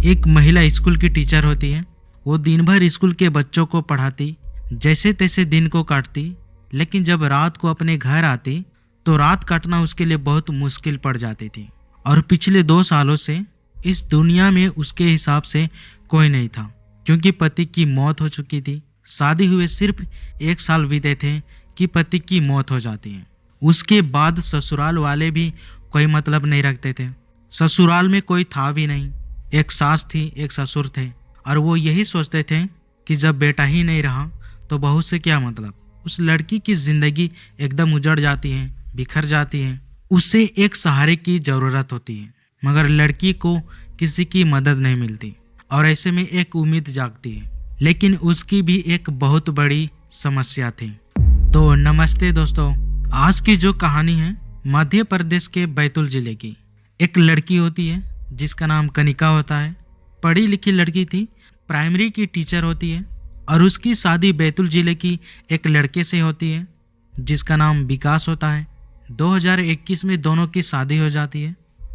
एक महिला स्कूल की टीचर होती है। वो दिन भर स्कूल के बच्चों को पढ़ाती, जैसे तैसे दिन को काटती, लेकिन जब रात को अपने घर आती तो रात काटना उसके लिए बहुत मुश्किल पड़ जाती थी। और पिछले 2 सालों से इस दुनिया में उसके हिसाब से कोई नहीं था, क्योंकि पति की मौत हो चुकी थी। शादी हुए सिर्फ 1 साल बीते थे कि पति की मौत हो जाती है। उसके बाद ससुराल वाले भी कोई मतलब नहीं रखते थे। ससुराल में कोई था भी नहीं। एक सास थी, एक ससुर थे, और वो यही सोचते थे कि जब बेटा ही नहीं रहा तो बहू से क्या मतलब। उस लड़की की जिंदगी एकदम उजड़ जाती है, बिखर जाती है। उसे एक सहारे की जरूरत होती है, मगर लड़की को किसी की मदद नहीं मिलती, और ऐसे में एक उम्मीद जागती है। लेकिन उसकी भी एक बहुत बड़ी समस्या थी। तो नमस्ते दोस्तों, आज की जो कहानी है मध्य प्रदेश के बैतूल जिले की। एक लड़की होती है जिसका नाम कनिका होता है। पढ़ी लिखी लड़की थी, प्राइमरी की टीचर होती है, और उसकी शादी बैतूल जिले की एक लड़के से होती है जिसका नाम विकास होता है। 2021 में दोनों की शादी हो जाती है।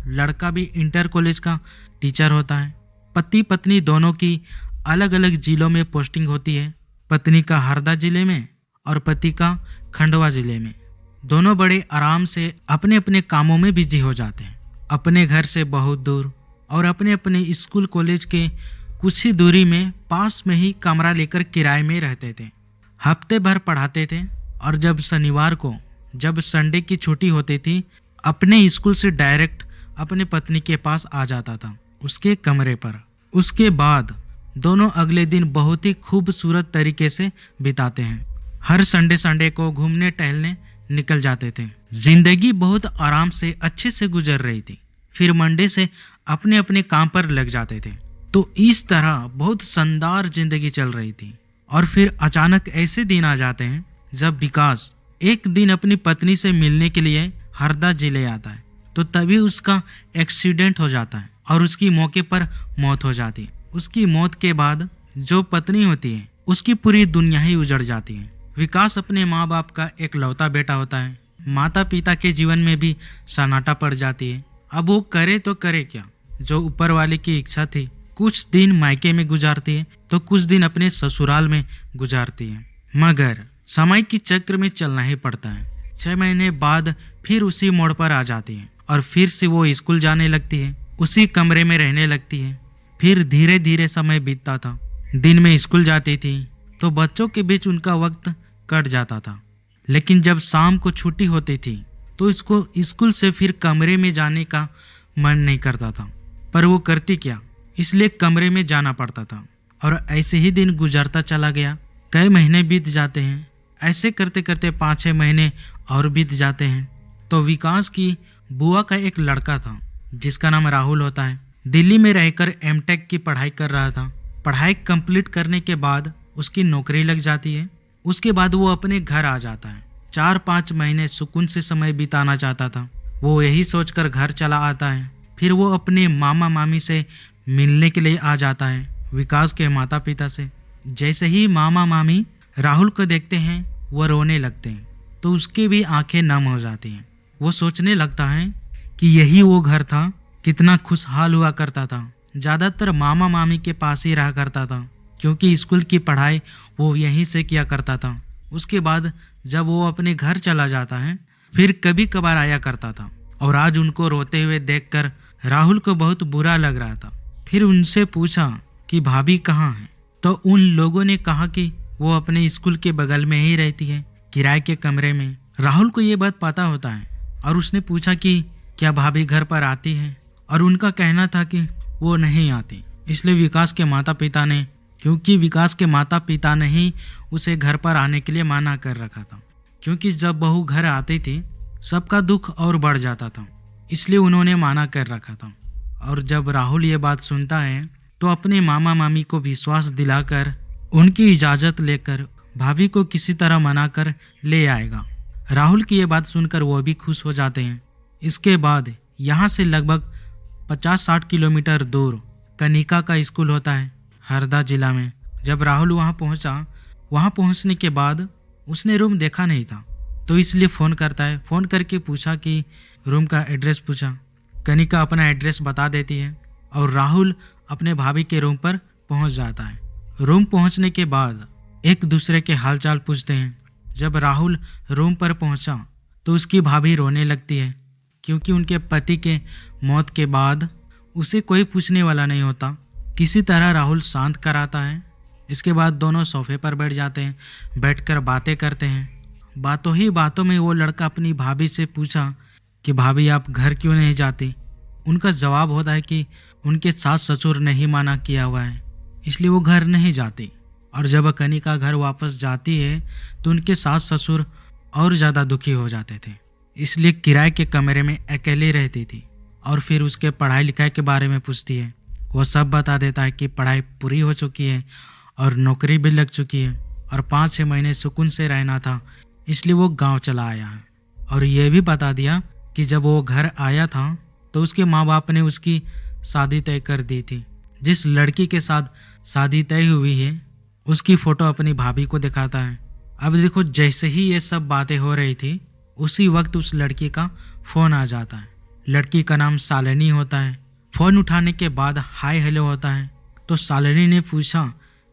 लड़का भी इंटर कॉलेज का टीचर होता है। पति पत्नी दोनों की अलग अलग जिलों में पोस्टिंग होती है। पत्नी का हरदा जिले में और पति का खंडवा जिले में। दोनों बड़े आराम से अपने अपने कामों में बिजी हो जाते हैं, अपने घर से बहुत दूर और अपने अपने स्कूल कॉलेज के कुछ ही दूरी में पास में ही कमरा लेकर किराए में रहते थे। हफ्ते भर पढ़ाते थे, और जब शनिवार को, जब संडे की छुट्टी होती थी, अपने स्कूल से डायरेक्ट अपने पत्नी के पास आ जाता था, उसके कमरे पर। उसके बाद दोनों अगले दिन बहुत ही खूबसूरत तरीके से बिताते हैं। हर संडे को घूमने टहलने निकल जाते थे। जिंदगी बहुत आराम से अच्छे से गुजर रही थी। फिर मंडे से अपने अपने काम पर लग जाते थे। तो इस तरह बहुत शानदार जिंदगी चल रही थी। और फिर अचानक ऐसे दिन आ जाते हैं जब विकास एक दिन अपनी पत्नी से मिलने के लिए हरदा जिले आता है। तो तभी उसका एक्सीडेंट हो जाता है और उसकी मौके पर मौत हो जाती है। उसकी मौत के बाद जो पत्नी होती है उसकी पूरी दुनिया ही उजड़ जाती है। विकास अपने माँ बाप का एक लौता बेटा होता है। माता पिता के जीवन में भी सन्नाटा पड़ जाती है। अब वो करे तो करे क्या, जो ऊपर वाले की इच्छा थी। कुछ दिन मायके में गुजारती है तो कुछ दिन अपने ससुराल में गुजारती है, मगर समय की चक्र में चलना ही पड़ता है। 6 महीने बाद फिर उसी मोड़ पर आ जाती है और फिर से वो स्कूल जाने लगती है, उसी कमरे में रहने लगती है। फिर धीरे धीरे समय बीतता था। दिन में स्कूल जाती थी तो बच्चों के बीच उनका वक्त कट जाता था, लेकिन जब शाम को छुट्टी होती थी तो इसको स्कूल से फिर कमरे में जाने का मन नहीं करता था। पर वो करती क्या, इसलिए कमरे में जाना पड़ता था। और ऐसे ही दिन गुजरता चला गया। कई महीने बीत जाते हैं। ऐसे करते करते 5-6 महीने और बीत जाते हैं। तो विकास की बुआ का एक लड़का था जिसका नाम राहुल होता है। दिल्ली में रहकर एमटेक की पढ़ाई कर रहा था। पढ़ाई कंप्लीट करने के बाद उसकी नौकरी लग जाती है। उसके बाद वो अपने घर आ जाता है। 4-5 महीने सुकून से समय बिताना चाहता था। वो यही सोचकर घर चला आता है। फिर वो अपने मामा मामी से मिलने के लिए आ जाता है, विकास के माता पिता से। जैसे ही मामा मामी राहुल को देखते हैं वो रोने लगते हैं, तो उसके भी आंखें नम हो जाती हैं। वो सोचने लगता है कि यही वो घर था, कितना खुशहाल हुआ करता था। ज़्यादातर मामा मामी के पास ही रहा करता था, क्योंकि स्कूल की पढ़ाई वो यहीं से किया करता था। उसके बाद जब वो अपने घर चला जाता है फिर कभी कभार आया करता था। और आज उनको रोते हुए देखकर राहुल को बहुत बुरा लग रहा था। फिर उनसे पूछा कि भाभी कहाँ है, तो उन लोगों ने कहा कि वो अपने स्कूल के बगल में ही रहती है, किराए के कमरे में। राहुल को ये बात पता होता है और उसने पूछा कि क्या भाभी घर पर आती है, और उनका कहना था कि वो नहीं आती। इसलिए विकास के माता पिता ने, क्योंकि विकास के माता पिता ने ही उसे घर पर आने के लिए मना कर रखा था, क्योंकि जब बहू घर आती थी सबका दुख और बढ़ जाता था, इसलिए उन्होंने मना कर रखा था। और जब राहुल ये बात सुनता है तो अपने मामा मामी को विश्वास दिलाकर उनकी इजाज़त लेकर भाभी को किसी तरह मनाकर ले आएगा। राहुल की ये बात सुनकर वो भी खुश हो जाते हैं। इसके बाद यहाँ से लगभग 50-60 किलोमीटर दूर कनिका का स्कूल होता है, हरदा जिला में। जब राहुल वहाँ पहुँचा, वहाँ पहुँचने के बाद उसने रूम देखा नहीं था, तो इसलिए फ़ोन करता है। फ़ोन करके पूछा कि रूम का एड्रेस पूछा। कनिका अपना एड्रेस बता देती है। और राहुल अपने भाभी के रूम पर पहुंच जाता है। रूम पहुंचने के बाद एक दूसरे के हालचाल पूछते हैं। जब राहुल रूम पर पहुंचा तो उसकी भाभी रोने लगती है, क्योंकि उनके पति के मौत के बाद उसे कोई पूछने वाला नहीं होता। किसी तरह राहुल शांत कराता है। इसके बाद दोनों सोफे पर बैठ जाते हैं, बैठकर बातें करते हैं। बातों ही बातों में वो लड़का अपनी भाभी से पूछा कि भाभी आप घर क्यों नहीं जाती। उनका जवाब होता है कि उनके सास ससुर नहीं माना किया हुआ है, इसलिए वो घर नहीं जाती। और जब कनिका घर वापस जाती है तो उनके सास ससुर और ज़्यादा दुखी हो जाते थे, इसलिए किराए के कमरे में अकेली रहती थी। और फिर उसके पढ़ाई लिखाई के बारे में पूछती है। वो सब बता देता है कि पढ़ाई पूरी हो चुकी है और नौकरी भी लग चुकी है और 5-6 महीने सुकून से रहना था, इसलिए वो गांव चला आया है। और ये भी बता दिया कि जब वो घर आया था तो उसके माँ बाप ने उसकी शादी तय कर दी थी। जिस लड़की के साथ शादी तय हुई है उसकी फ़ोटो अपनी भाभी को दिखाता है। अब देखो, जैसे ही ये सब बातें हो रही थी उसी वक्त उस लड़की का फ़ोन आ जाता है। लड़की का नाम शालिनी होता है। फ़ोन उठाने के बाद हाय हेलो होता है। तो शालिनी ने पूछा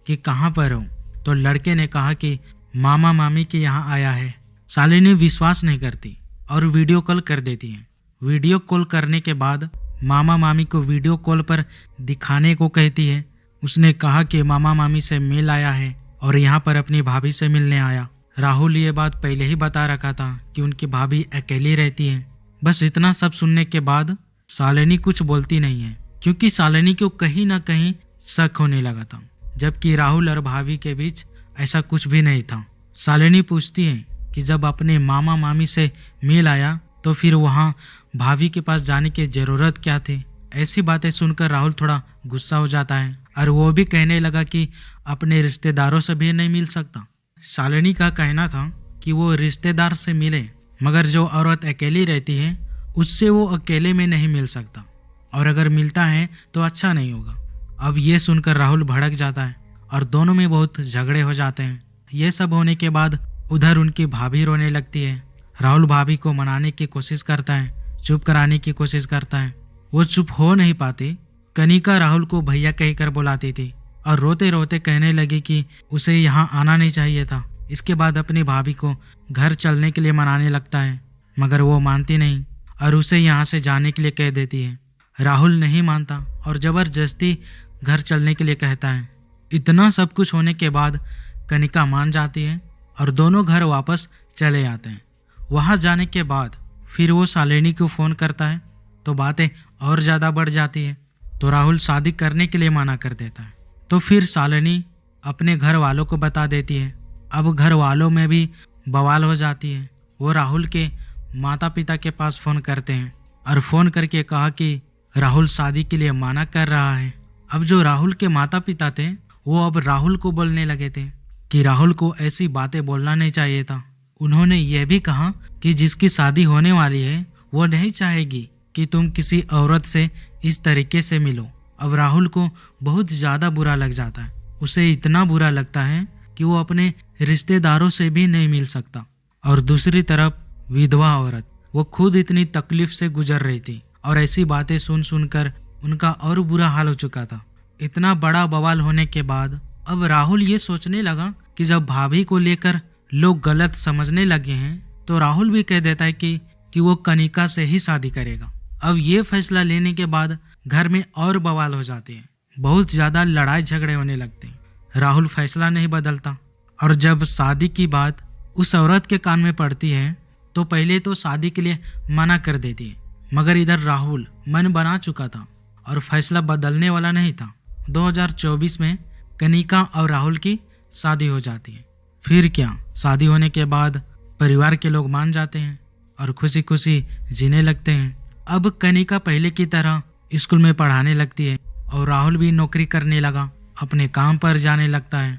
कि कहाँ पर हो, तो लड़के ने कहा कि मामा मामी के यहाँ आया है। शालिनी विश्वास नहीं करती और वीडियो कॉल कर देती है। वीडियो कॉल करने के बाद मामा मामी को वीडियो कॉल पर दिखाने को कहती है। उसने कहा कि मामा मामी से मिल आया है और यहाँ पर अपनी भाभी से मिलने आया। राहुल ये बात पहले ही बता रखा था कि उनकी भाभी अकेली रहती है। बस इतना सब सुनने के बाद शालिनी कुछ बोलती नहीं है, क्योंकि शालिनी को कहीं ना कहीं शक होने लगा था, जबकि राहुल और भाभी के बीच ऐसा कुछ भी नहीं था। शालिनी पूछती है कि जब अपने मामा मामी से मिल आया तो फिर वहाँ भाभी के पास जाने की जरूरत क्या थी। ऐसी बातें सुनकर राहुल थोड़ा गुस्सा हो जाता है और वो भी कहने लगा कि अपने रिश्तेदारों से भी नहीं मिल सकता। शालिनी का कहना था कि वो रिश्तेदार से मिले, मगर जो औरत अकेली रहती है उससे वो अकेले में नहीं मिल सकता, और अगर मिलता है तो अच्छा नहीं होगा। अब ये सुनकर राहुल भड़क जाता है और दोनों में बहुत झगड़े हो जाते हैं। ये सब होने के बाद उधर उनकी भाभी रोने लगती है। राहुल भाभी को मनाने की कोशिश करता है, चुप कराने की कोशिश करता है। वो चुप हो नहीं पाती। कनिका राहुल को भैया कहकर बुलाती थी और रोते रोते कहने लगी कि उसे यहाँ आना नहीं चाहिए था। इसके बाद अपनी भाभी को घर चलने के लिए मनाने लगता है, मगर वो मानती नहीं और उसे यहाँ से जाने के लिए कह देती है। राहुल नहीं मानता और ज़बरदस्ती घर चलने के लिए कहता है। इतना सब कुछ होने के बाद कनिका मान जाती है और दोनों घर वापस चले आते हैं। वहाँ जाने के बाद फिर वो शालिनी को फ़ोन करता है तो बातें और ज़्यादा बढ़ जाती है। तो राहुल शादी करने के लिए मना कर देता है। तो फिर शालिनी अपने घर वालों को बता देती है। अब घर वालों में भी बवाल हो जाती है। वो राहुल के माता पिता के पास फ़ोन करते हैं और फ़ोन करके कहा कि राहुल शादी के लिए मना कर रहा है। अब जो राहुल के माता पिता थे वो अब राहुल को बोलने लगे थे कि राहुल को ऐसी बातें बोलना नहीं चाहिए था। उन्होंने यह भी कहा कि जिसकी शादी होने वाली है वो नहीं चाहेगी कि तुम किसी औरत से इस तरीके से मिलो। अब राहुल को बहुत ज़्यादा बुरा लग जाता है। उसे इतना बुरा लगता है कि वो अपने रिश्तेदारों से भी नहीं मिल सकता। और दूसरी तरफ विधवा औरत, वो खुद इतनी तकलीफ से गुजर रही थी और ऐसी बातें सुन सुनकर उनका और बुरा हाल हो चुका था। इतना बड़ा बवाल होने के बाद अब राहुल ये सोचने लगा कि जब भाभी को लेकर लोग गलत समझने लगे हैं तो राहुल भी कह देता है कि वो कनिका से ही शादी करेगा। अब ये फैसला लेने के बाद घर में और बवाल हो जाते हैं। बहुत ज़्यादा लड़ाई झगड़े होने लगते हैं। राहुल फैसला नहीं बदलता और जब शादी की बात उस औरत के कान में पड़ती है तो पहले तो शादी के लिए मना कर देती है, मगर इधर राहुल मन बना चुका था और फैसला बदलने वाला नहीं था। 2024 में कनिका और राहुल की शादी हो जाती है। फिर क्या, शादी होने के बाद परिवार के लोग मान जाते हैं और खुशी खुशी जीने लगते हैं। अब कनिका पहले की तरह स्कूल में पढ़ाने लगती है और राहुल भी नौकरी करने लगा, अपने काम पर जाने लगता है।